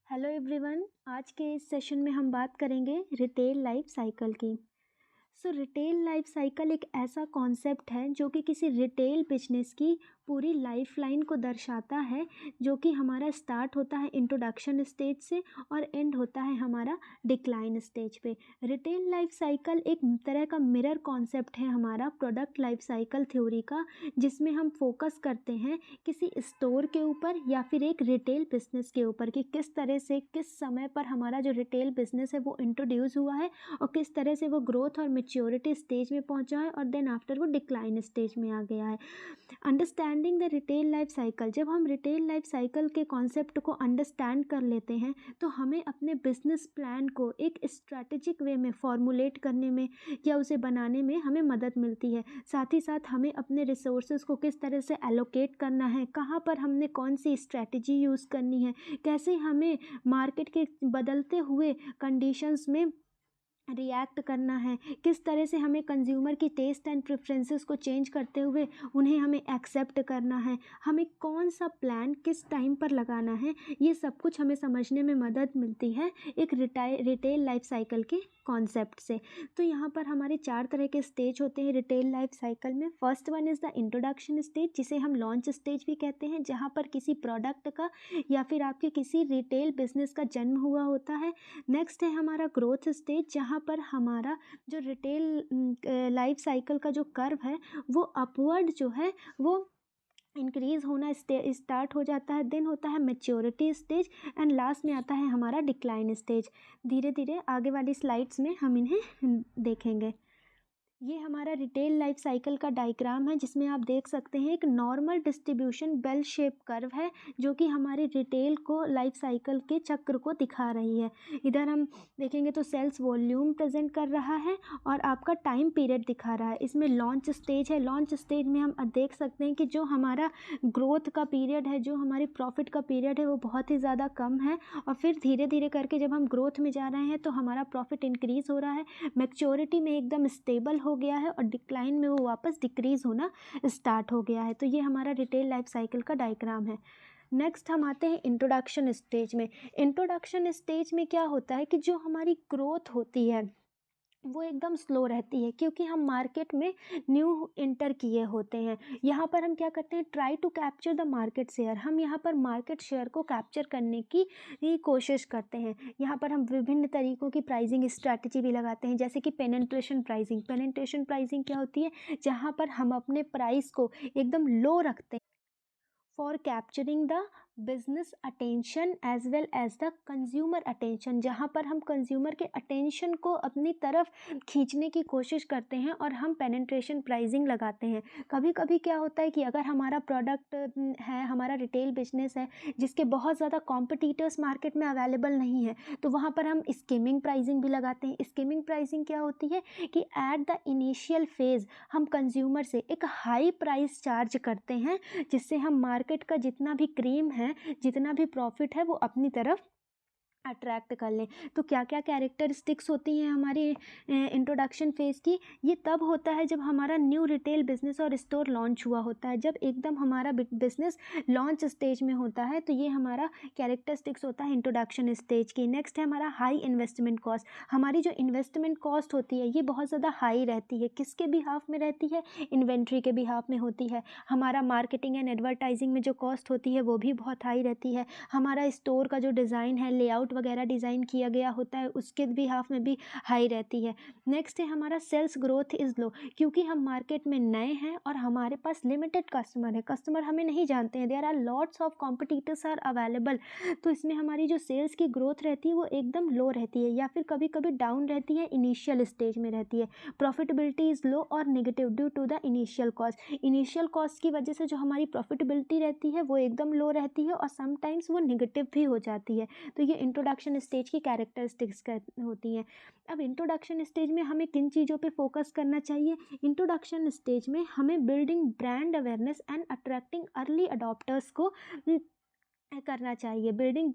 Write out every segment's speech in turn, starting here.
Hello everyone. आज के इस सेशन में हम बात करेंगे रिटेल लाइफ साइकिल की। रिटेल लाइफ साइकिल एक ऐसा कॉन्सेप्ट है जो कि किसी रिटेल बिजनेस की पूरी लाइफ लाइन को दर्शाता है, जो कि हमारा स्टार्ट होता है इंट्रोडक्शन स्टेज से और एंड होता है हमारा डिक्लाइन स्टेज पे। रिटेल लाइफ साइकिल एक तरह का मिरर कॉन्सेप्ट है हमारा प्रोडक्ट लाइफ साइकिल थ्योरी का, जिसमें हम फोकस करते हैं किसी स्टोर के ऊपर या फिर एक रिटेल बिजनेस के ऊपर कि किस तरह से किस समय पर हमारा जो रिटेल बिजनेस है वो इंट्रोड्यूस हुआ है और किस तरह से वो ग्रोथ और मेच्योरिटी स्टेज में पहुंचा है और देन आफ्टर वो डिक्लाइन स्टेज में आ गया है। Understanding the retail life cycle, जब हम रिटेल लाइफ साइकिल के कॉन्सेप्ट को अंडरस्टैंड कर लेते हैं तो हमें अपने बिजनेस प्लान को एक स्ट्रैटेजिक वे में फॉर्मुलेट करने में या उसे बनाने में हमें मदद मिलती है। साथ ही साथ हमें अपने रिसोर्सेज को किस तरह से एलोकेट करना है, कहाँ पर हमने कौन सी स्ट्रैटेजी यूज़ करनी है, कैसे हमें मार्केट के बदलते हुए कंडीशंस में रिएक्ट करना है, किस तरह से हमें कंज्यूमर की टेस्ट एंड प्रेफरेंसेस को चेंज करते हुए उन्हें हमें एक्सेप्ट करना है, हमें कौन सा प्लान किस टाइम पर लगाना है, ये सब कुछ हमें समझने में मदद मिलती है एक रिटेल लाइफ साइकिल के कॉन्सेप्ट से। तो यहाँ पर हमारे 4 तरह के स्टेज होते हैं रिटेल लाइफ साइकिल में। First one is the introduction stage, जिसे हम लॉन्च स्टेज भी कहते हैं, जहाँ पर किसी प्रोडक्ट का या फिर आपके किसी रिटेल बिजनेस का जन्म हुआ होता है। नेक्स्ट है हमारा ग्रोथ स्टेज, जहाँ पर हमारा जो रिटेल लाइफ साइकिल का जो कर्व है वो अपवर्ड जो है वो इंक्रीज़ होना स्टार्ट हो जाता है। देन होता है मेच्योरिटी स्टेज एंड लास्ट में आता है हमारा डिक्लाइन स्टेज। धीरे धीरे आगे वाली स्लाइड्स में हम इन्हें देखेंगे। ये हमारा रिटेल लाइफ साइकिल का डायग्राम है, जिसमें आप देख सकते हैं एक normal distribution bell shape curve है जो कि हमारे रिटेल को लाइफ साइकिल के चक्र को दिखा रही है। इधर हम देखेंगे तो सेल्स वॉल्यूम प्रेजेंट कर रहा है और आपका टाइम पीरियड दिखा रहा है। इसमें लॉन्च स्टेज है, लॉन्च स्टेज में हम देख सकते हैं कि जो हमारा ग्रोथ का पीरियड है, जो हमारी प्रॉफिट का पीरियड है वो बहुत ही ज़्यादा कम है और फिर धीरे धीरे करके जब हम ग्रोथ में जा रहे हैं तो हमारा प्रॉफिट इंक्रीज़ हो रहा है, मैच्योरिटी में एकदम स्टेबल हो गया है और डिक्लाइन में वो वापस डिक्रीज़ होना स्टार्ट हो गया है। तो ये हमारा रिटेल लाइफ साइकिल का डायग्राम है। नेक्स्ट हम आते हैं इंट्रोडक्शन स्टेज में। इंट्रोडक्शन स्टेज में क्या होता है कि जो हमारी ग्रोथ होती है वो एकदम स्लो रहती है, क्योंकि हम मार्केट में न्यू इंटर किए होते हैं। यहाँ पर हम क्या करते हैं, try to capture the market share, हम यहाँ पर मार्केट शेयर को कैप्चर करने की ही कोशिश करते हैं। यहाँ पर हम विभिन्न तरीक़ों की प्राइसिंग स्ट्रैटेजी भी लगाते हैं, जैसे कि पेनिट्रेशन प्राइसिंग। पेनिट्रेशन प्राइसिंग क्या होती है, जहाँ पर हम अपने प्राइस को एकदम लो रखते हैं for capturing the business attention as well as the consumer attention, जहाँ पर हम कंज्यूमर के अटेंशन को अपनी तरफ खींचने की कोशिश करते हैं और हम पेनिट्रेशन प्राइसिंग लगाते हैं। कभी कभी क्या होता है कि अगर हमारा प्रोडक्ट है, हमारा रिटेल बिजनेस है जिसके बहुत ज़्यादा कॉम्पिटिटर्स मार्केट में अवेलेबल नहीं है, तो वहाँ पर हम स्कीमिंग प्राइसिंग भी लगाते हैं। स्कीमिंग प्राइसिंग क्या होती है कि एट द इनिशियल फेज़ हम कंज्यूमर से एक हाई प्राइस चार्ज करते हैं, जिससे हम मार्केट का जितना भी क्रीम है, जितना भी प्रॉफिट है वो अपनी तरफ अट्रैक्ट कर लें। तो क्या क्या कैरेक्टरिस्टिक्स होती हैं हमारी इंट्रोडक्शन फेज़ की, ये तब होता है जब हमारा न्यू रिटेल बिजनेस और स्टोर लॉन्च हुआ होता है, जब एकदम हमारा बिजनेस लॉन्च स्टेज में होता है, तो ये हमारा कैरेक्टरिस्टिक्स होता है इंट्रोडक्शन स्टेज की। नेक्स्ट है हमारा हाई इन्वेस्टमेंट कॉस्ट। हमारी जो इन्वेस्टमेंट कॉस्ट होती है ये बहुत ज़्यादा हाई रहती है। किसके बिहाफ में रहती है, इन्वेंट्री के बिहाफ में होती है। हमारा मार्केटिंग एंड एडवर्टाइजिंग में जो कॉस्ट होती है वो भी बहुत हाई रहती है। हमारा स्टोर का जो डिज़ाइन है, लेआउट वगैरह डिज़ाइन किया गया होता है, उसके भी हाफ में भी हाई रहती है। नेक्स्ट है हमारा सेल्स ग्रोथ इज़ लो, क्योंकि हम मार्केट में नए हैं और हमारे पास लिमिटेड कस्टमर है, कस्टमर हमें नहीं जानते हैं, there are lots of competitors are available. तो इसमें हमारी जो सेल्स की ग्रोथ रहती है वो एकदम लो रहती है या फिर कभी कभी डाउन रहती है, इनिशियल स्टेज में रहती है। प्रॉफिटेबिलिटी इज़ लो और negative due to the initial cost. Initial cost की वजह से जो हमारी प्रॉफिटेबिलिटी रहती है वो एकदम लो रहती है और समटाइम्स वो नेगेटिव भी हो जाती है। तो ये इंट्रोडक्शन स्टेज की कैरेक्टरिस्टिक्स होती हैं। अब इंट्रोडक्शन स्टेज में हमें किन चीज़ों पे फोकस करना चाहिए, इंट्रोडक्शन स्टेज में हमें building brand awareness and attracting early adopters को करना चाहिए। बिल्डिंग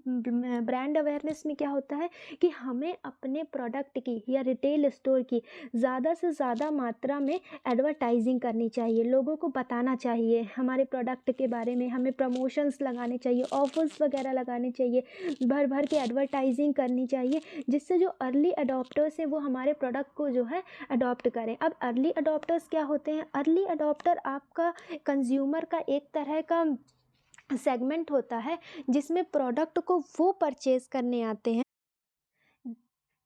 ब्रांड अवेयरनेस में क्या होता है कि हमें अपने प्रोडक्ट की या रिटेल स्टोर की ज़्यादा से ज़्यादा मात्रा में एडवर्टाइजिंग करनी चाहिए, लोगों को बताना चाहिए हमारे प्रोडक्ट के बारे में, हमें प्रमोशंस लगाने चाहिए, ऑफर्स वगैरह लगाने चाहिए, भर भर के एडवर्टाइजिंग करनी चाहिए, जिससे जो अर्ली अडॉप्टर्स हैं वो हमारे प्रोडक्ट को जो है अडॉप्ट करें। अब अर्ली अडॉप्टर्स क्या होते हैं? अर्ली अडॉप्टर आपका कंज्यूमर का एक तरह का सेगमेंट होता है जिसमें प्रोडक्ट को वो परचेज करने आते हैं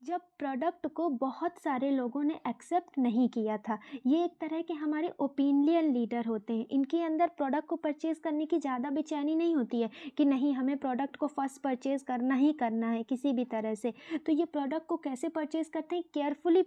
जब प्रोडक्ट को बहुत सारे लोगों ने एक्सेप्ट नहीं किया था। ये एक तरह के हमारे ओपिनियन लीडर होते हैं। इनके अंदर प्रोडक्ट को परचेज़ करने की ज़्यादा बेचैनी नहीं होती है कि नहीं, हमें प्रोडक्ट को फर्स्ट परचेज़ करना ही करना है किसी भी तरह से। तो ये प्रोडक्ट को कैसे परचेज़ करते हैं? केयरफुली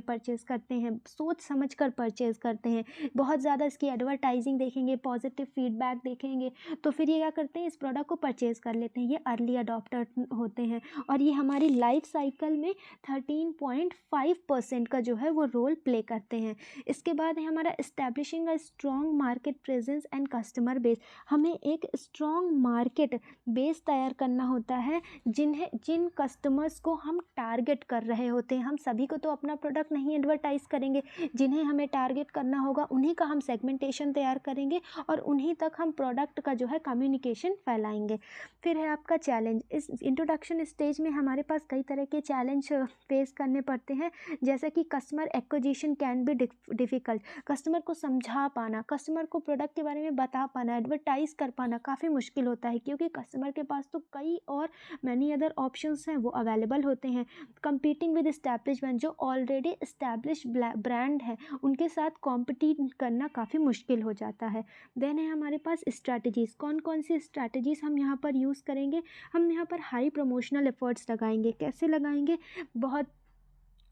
परचेज़ करते हैं, सोच समझ कर परचेज़ करते हैं। बहुत ज़्यादा इसकी एडवर्टाइजिंग देखेंगे, पॉजिटिव फीडबैक देखेंगे, तो फिर ये क्या करते हैं? इस प्रोडक्ट को परचेज़ कर लेते हैं। ये अर्ली अडॉप्टर होते हैं और ये हमारी लाइफ साइकिल में 13.5% का जो है वो रोल प्ले करते हैं। इसके बाद है हमारा establishing a strong market presence and customer base. हमें एक स्ट्रॉन्ग मार्केट बेस तैयार करना होता है जिन कस्टमर्स को हम टारगेट कर रहे होते हैं। हम सभी को तो अपना प्रोडक्ट नहीं एडवर्टाइज करेंगे, जिन्हें हमें टारगेट करना होगा उन्हीं का हम सेगमेंटेशन तैयार करेंगे और उन्हीं तक हम प्रोडक्ट का जो है कम्युनिकेशन फैलाएंगे। फिर है आपका चैलेंज। इस इंट्रोडक्शन स्टेज में हमारे पास कई तरह के चैलेंज फेस करने पड़ते हैं, जैसे कि customer acquisition can be difficult. Customer को समझा पाना, कस्टमर को प्रोडक्ट के बारे में बता पाना, एडवर्टाइज़ कर पाना काफ़ी मुश्किल होता है, क्योंकि कस्टमर के पास तो कई और मैनी अदर ऑप्शंस हैं वो अवेलेबल होते हैं। कंपीटिंग विद एस्टैब्लिशमेंट, जो ऑलरेडी एस्टैब्लिश ब्रांड है उनके साथ कॉम्पिटिट करना काफ़ी मुश्किल हो जाता है। देन है हमारे पास स्ट्रैटेजीज़। कौन कौन सी स्ट्रैटेजीज़ हम यहाँ पर यूज़ करेंगे? हम यहाँ पर हाई प्रमोशनल एफर्ट्स लगाएंगे। कैसे लगाएंगे? बहुत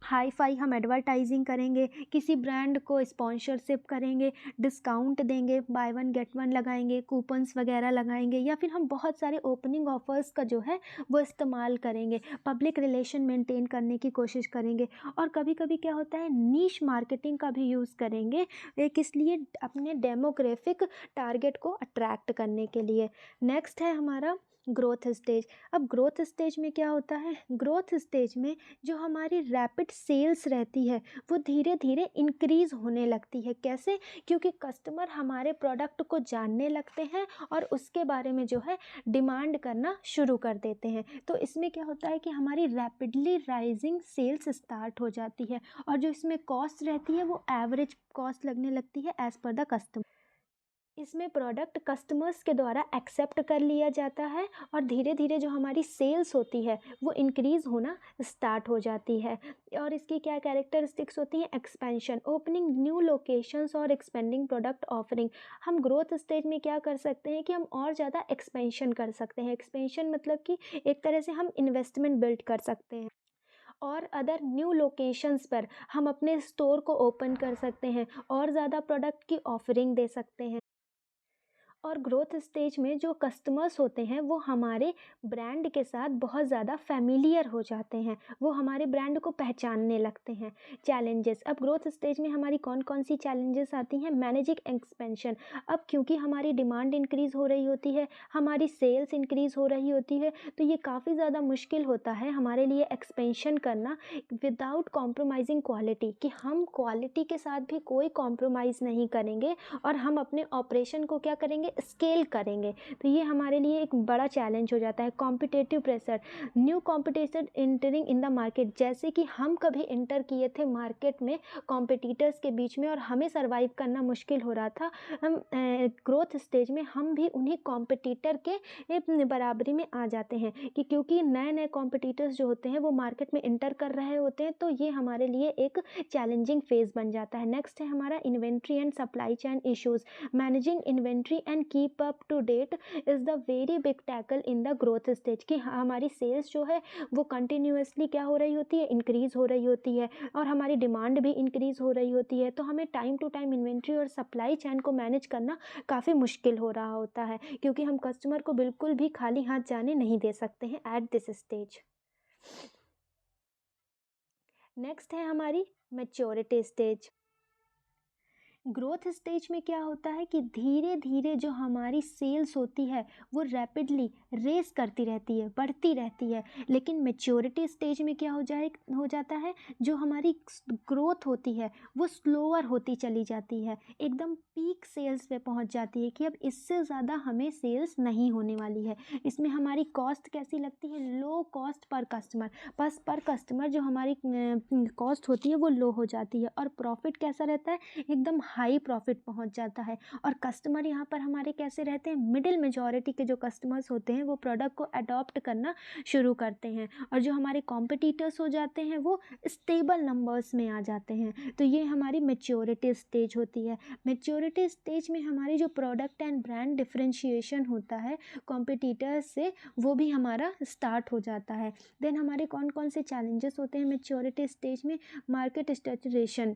हाई फाई हम एडवर्टाइजिंग करेंगे, किसी ब्रांड को स्पॉन्सरशिप करेंगे, डिस्काउंट देंगे, बाय वन गेट वन लगाएंगे, कूपन्स वगैरह लगाएंगे, या फिर हम बहुत सारे ओपनिंग ऑफर्स का जो है वो इस्तेमाल करेंगे, पब्लिक रिलेशन मेंटेन करने की कोशिश करेंगे। और कभी कभी क्या होता है, नीश मार्केटिंग का भी यूज़ करेंगे, किस लिए? अपने डेमोग्राफिक टारगेट को अट्रैक्ट करने के लिए। नेक्स्ट है हमारा ग्रोथ स्टेज। अब ग्रोथ स्टेज में क्या होता है? ग्रोथ स्टेज में जो हमारी रैपिड सेल्स रहती है वो धीरे धीरे इंक्रीज़ होने लगती है। कैसे? क्योंकि कस्टमर हमारे प्रोडक्ट को जानने लगते हैं और उसके बारे में जो है डिमांड करना शुरू कर देते हैं। तो इसमें क्या होता है कि हमारी रैपिडली राइजिंग सेल्स स्टार्ट हो जाती है और जो इसमें कॉस्ट रहती है वो एवरेज कॉस्ट लगने लगती है एज़ पर द कस्टमर। इसमें प्रोडक्ट कस्टमर्स के द्वारा एक्सेप्ट कर लिया जाता है और धीरे धीरे जो हमारी सेल्स होती है वो इंक्रीज़ होना स्टार्ट हो जाती है। और इसकी क्या कैरेक्टरिस्टिक्स होती हैं? एक्सपेंशन, ओपनिंग न्यू लोकेशंस और एक्सपेंडिंग प्रोडक्ट ऑफरिंग। हम ग्रोथ स्टेज में क्या कर सकते हैं कि हम और ज़्यादा एक्सपेंशन कर सकते हैं। एक्सपेंशन मतलब कि एक तरह से हम इन्वेस्टमेंट बिल्ड कर सकते हैं और अदर न्यू लोकेशंस पर हम अपने स्टोर को ओपन कर सकते हैं और ज़्यादा प्रोडक्ट की ऑफरिंग दे सकते हैं। और ग्रोथ स्टेज में जो कस्टमर्स होते हैं वो हमारे ब्रांड के साथ बहुत ज़्यादा फैमिलियर हो जाते हैं, वो हमारे ब्रांड को पहचानने लगते हैं। चैलेंजेस। अब ग्रोथ स्टेज में हमारी कौन कौन सी चैलेंजेस आती हैं? Managing expansion. अब क्योंकि हमारी डिमांड इंक्रीज़ हो रही होती है, हमारी सेल्स इंक्रीज़ हो रही होती है, तो ये काफ़ी ज़्यादा मुश्किल होता है हमारे लिए एक्सपेंशन करना विदाउट कॉम्प्रोमाइजिंग क्वालिटी, कि हम क्वालिटी के साथ भी कोई कॉम्प्रोमाइज़ नहीं करेंगे और हम अपने ऑपरेशन को क्या करेंगे? स्केल करेंगे। तो ये हमारे लिए एक बड़ा चैलेंज हो जाता है। Competitive pressure. New competition entering in the market. जैसे कि हम कभी एंटर किए थे मार्केट में कॉम्पिटिटर्स के बीच में और हमें सर्वाइव करना मुश्किल हो रहा था, हम ग्रोथ स्टेज में हम भी उन्हीं कॉम्पिटिटर के बराबरी में आ जाते हैं, कि क्योंकि नए नए कॉम्पिटिटर्स जो होते हैं वो मार्केट में एंटर कर रहे होते हैं, तो ये हमारे लिए एक चैलेंजिंग फेज बन जाता है। नेक्स्ट है हमारा inventory and supply chain issues. Managing inventory and keep up to date is the very big tackle in the growth stage, कि हमारी सेल्स जो है वो कंटिन्यूसली क्या हो रही होती है? इंक्रीज़ हो रही होती है और हमारी डिमांड भी इंक्रीज़ हो रही होती है। तो हमें टाइम टू टाइम इन्वेंट्री और सप्लाई चेन को मैनेज करना काफ़ी मुश्किल हो रहा होता है, क्योंकि हम कस्टमर को बिल्कुल भी खाली हाथ जाने नहीं दे सकते हैं एट दिस स्टेज। नेक्स्ट है हमारी मैच्योरिटी स्टेज। ग्रोथ स्टेज में क्या होता है कि धीरे धीरे जो हमारी सेल्स होती है वो रैपिडली रेस करती रहती है, बढ़ती रहती है। लेकिन मेच्योरिटी स्टेज में क्या हो जाता है, जो हमारी ग्रोथ होती है वो स्लोअर होती चली जाती है, एकदम पीक सेल्स पे पहुंच जाती है कि अब इससे ज़्यादा हमें सेल्स नहीं होने वाली है। इसमें हमारी कॉस्ट कैसी लगती है, लो कॉस्ट पर कस्टमर, बस पर कस्टमर जो हमारी कॉस्ट होती है वो लो हो जाती है, और प्रॉफिट कैसा रहता है, एकदम हाई प्रॉफिट पहुंच जाता है। और कस्टमर यहाँ पर हमारे कैसे रहते हैं, मिडिल मेजॉरिटी के जो कस्टमर्स होते हैं वो प्रोडक्ट को अडॉप्ट करना शुरू करते हैं, और जो हमारे कॉम्पिटिटर्स हो जाते हैं वो स्टेबल नंबर्स में आ जाते हैं। तो ये हमारी मेच्योरिटी स्टेज होती है। मेच्योरिटी स्टेज में हमारी जो प्रोडक्ट एंड ब्रांड डिफरेंशिएशन होता है कॉम्पिटिटर्स से, वो भी हमारा स्टार्ट हो जाता है। देन हमारे कौन कौन से चैलेंजेस होते हैं मेच्योरिटी स्टेज में, market saturation,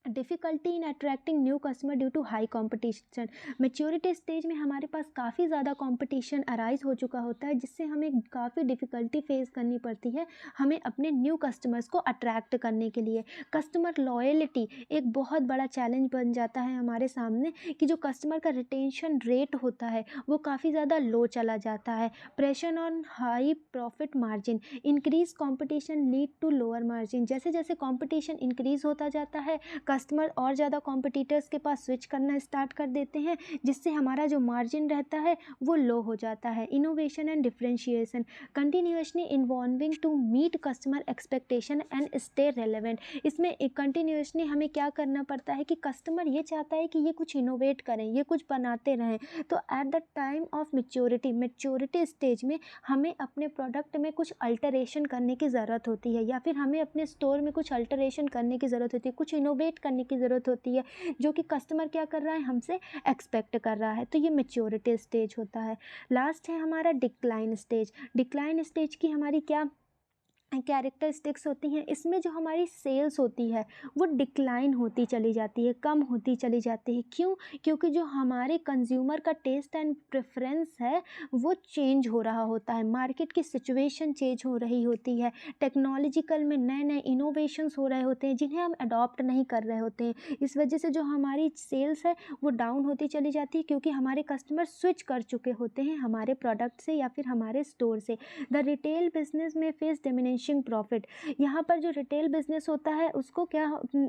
difficulty in attracting new customer due to high competition. Maturity stage में हमारे पास काफ़ी ज़्यादा कॉम्पिटिशन अराइज हो चुका होता है, जिससे हमें काफ़ी डिफ़िकल्टी फेस करनी पड़ती है हमें अपने न्यू कस्टमर्स को अट्रैक्ट करने के लिए। कस्टमर लॉयल्टी एक बहुत बड़ा चैलेंज बन जाता है हमारे सामने, कि जो कस्टमर का रिटेंशन रेट होता है वो काफ़ी ज़्यादा लो चला जाता है। Pressure on high profit margin, increase competition lead to lower margin. जैसे जैसे कॉम्पिटिशन इंक्रीज होता जाता है, कस्टमर और ज़्यादा कॉम्पिटिटर्स के पास स्विच करना स्टार्ट कर देते हैं, जिससे हमारा जो मार्जिन रहता है वो लो हो जाता है। Innovation and differentiation, continuously involving to meet customer expectation and stay relevant. इसमें एक कंटिन्यूसली हमें क्या करना पड़ता है कि कस्टमर ये चाहता है कि ये कुछ इनोवेट करें, ये कुछ बनाते रहें। तो at the time of maturity stage में हमें अपने प्रोडक्ट में कुछ अल्टरेशन करने की ज़रूरत होती है, या फिर हमें अपने स्टोर में कुछ अल्टरेशन करने की ज़रूरत होती है, कुछ इनोवेट करने की ज़रूरत होती है, जो कि कस्टमर क्या कर रहा है, हमसे एक्सपेक्ट कर रहा है। तो ये मेच्योरिटी स्टेज होता है। लास्ट है हमारा डिक्लाइन स्टेज। डिक्लाइन स्टेज की हमारी क्या कैरेक्टरिस्टिक्स होती हैं, इसमें जो हमारी सेल्स होती है वो डिक्लाइन होती चली जाती है, कम होती चली जाती है। क्यों? क्योंकि जो हमारे कंज्यूमर का टेस्ट एंड प्रेफरेंस है वो चेंज हो रहा होता है, मार्केट की सिचुएशन चेंज हो रही होती है, टेक्नोलॉजिकल में नए नए इनोवेशंस हो रहे होते हैं जिन्हें हम अडॉप्ट नहीं कर रहे होते हैं। इस वजह से जो हमारी सेल्स है वो डाउन होती चली जाती है, क्योंकि हमारे कस्टमर स्विच कर चुके होते हैं हमारे प्रोडक्ट से या फिर हमारे स्टोर से। द रिटेल बिजनेस में फेस डिमिनिशिंग प्रॉफिट। यहाँ पर जो रिटेल बिजनेस होता है उसको क्या,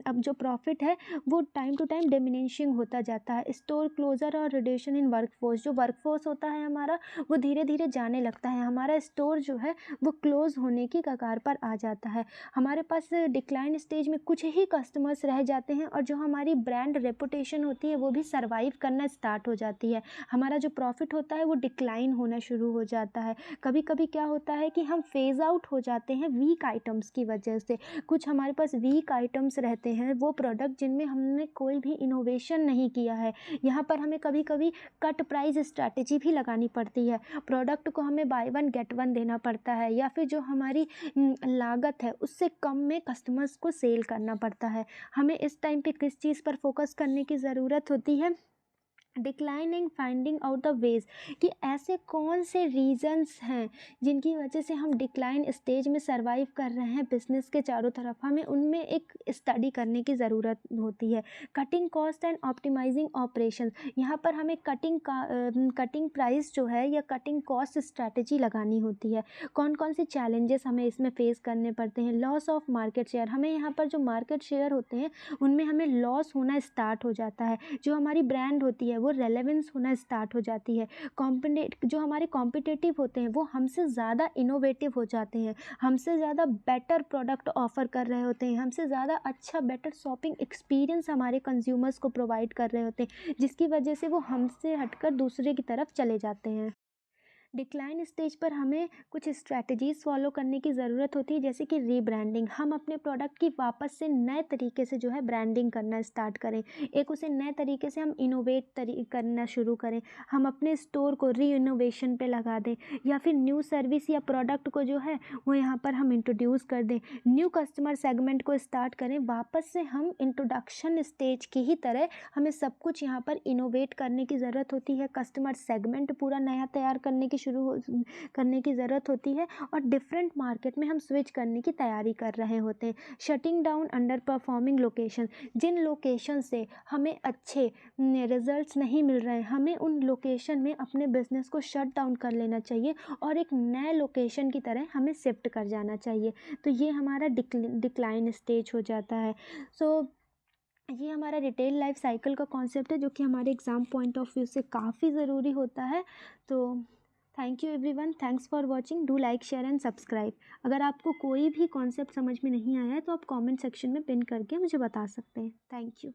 अब जो प्रॉफिट है वो टाइम टू टाइम डिमिनिशिंग होता जाता है। स्टोर क्लोजर और रिड्यूशन इन वर्कफोर्स, जो वर्कफोर्स होता है हमारा वो धीरे धीरे जाने लगता है, हमारा स्टोर जो है वो क्लोज होने की कगार पर आ जाता है। हमारे पास डिक्लाइन स्टेज में कुछ ही कस्टमर्स रह जाते हैं, और जो हमारी ब्रांड रेपुटेशन होती है वो भी सर्वाइव करना स्टार्ट हो जाती है। हमारा जो प्रॉफिट होता है वो डिक्लाइन होना शुरू हो जाता है। कभी कभी क्या होता है कि हम फेज आउट हो जाते हैं वीक आइटम्स की वजह से। कुछ हमारे पास वीक आइटम्स रहते हैं, वो प्रोडक्ट जिनमें हमने कोई भी इनोवेशन नहीं किया है। यहाँ पर हमें कभी कभी कट प्राइस स्ट्रैटेजी भी लगानी पड़ती है, प्रोडक्ट को हमें बाय वन गेट वन देना पड़ता है, या फिर जो हमारी लागत है उससे कम में कस्टमर्स को सेल करना पड़ता है। हमें इस टाइम पे किस चीज़ पर फोकस करने की ज़रूरत होती है, declining finding out the ways, कि ऐसे कौन से रीजंस हैं जिनकी वजह से हम डिक्लाइन स्टेज में सर्वाइव कर रहे हैं बिजनेस के चारों तरफ, हमें उनमें एक स्टडी करने की ज़रूरत होती है। Cutting cost and optimising operation, यहाँ पर हमें कटिंग प्राइस जो है या कटिंग कॉस्ट स्ट्रैटेजी लगानी होती है। कौन कौन से चैलेंजेस हमें इसमें फेस करने पड़ते हैं, लॉस ऑफ मार्केट शेयर, हमें यहाँ पर जो मार्केट शेयर होते हैं उनमें हमें लॉस होना स्टार्ट हो जाता है, जो हमारी ब्रांड होती है वो रेलेवेंस होना स्टार्ट हो जाती है। जो हमारे कॉम्पिटिटिव होते हैं वो हमसे ज़्यादा इनोवेटिव हो जाते हैं, हमसे ज़्यादा बेटर प्रोडक्ट ऑफर कर रहे होते हैं, हमसे ज़्यादा अच्छा बेटर शॉपिंग एक्सपीरियंस हमारे कंज्यूमर्स को प्रोवाइड कर रहे होते हैं, जिसकी वजह से वो हमसे हटकर दूसरे की तरफ चले जाते हैं। डिक्लाइन स्टेज पर हमें कुछ स्ट्रैटेजीज़ फॉलो करने की ज़रूरत होती है, जैसे कि रीब्रांडिंग, हम अपने प्रोडक्ट की वापस से नए तरीके से जो है ब्रांडिंग करना स्टार्ट करें, एक उसे नए तरीके से हम इनोवेट करना शुरू करें, हम अपने स्टोर को री इनोवेशन पे लगा दें, या फिर न्यू सर्विस या प्रोडक्ट को जो है वो यहाँ पर हम इंट्रोड्यूस कर दें, न्यू कस्टमर सेगमेंट को स्टार्ट करें। वापस से हम इंट्रोडक्शन स्टेज की ही तरह हमें सब कुछ यहाँ पर इनोवेट करने की ज़रूरत होती है, कस्टमर सेगमेंट पूरा नया तैयार करने की करने की ज़रूरत होती है और डिफरेंट मार्केट में हम स्विच करने की तैयारी कर रहे होते हैं। Shutting down under performing location, जिन लोकेशन से हमें अच्छे रिजल्ट्स नहीं मिल रहे हैं, हमें उन लोकेशन में अपने बिजनेस को शट डाउन कर लेना चाहिए और एक नए लोकेशन की तरह हमें शिफ्ट कर जाना चाहिए। तो ये हमारा डिक्लाइन स्टेज हो जाता है। सो ये हमारा रिटेल लाइफ साइकिल का कॉन्सेप्ट है जो कि हमारे एग्ज़ाम पॉइंट ऑफ व्यू से काफ़ी ज़रूरी होता है। तो thank you everyone, thanks for watching, do like share and subscribe. अगर आपको कोई भी कॉन्सेप्ट समझ में नहीं आया है तो आप कमेंट सेक्शन में पिन करके मुझे बता सकते हैं। Thank you.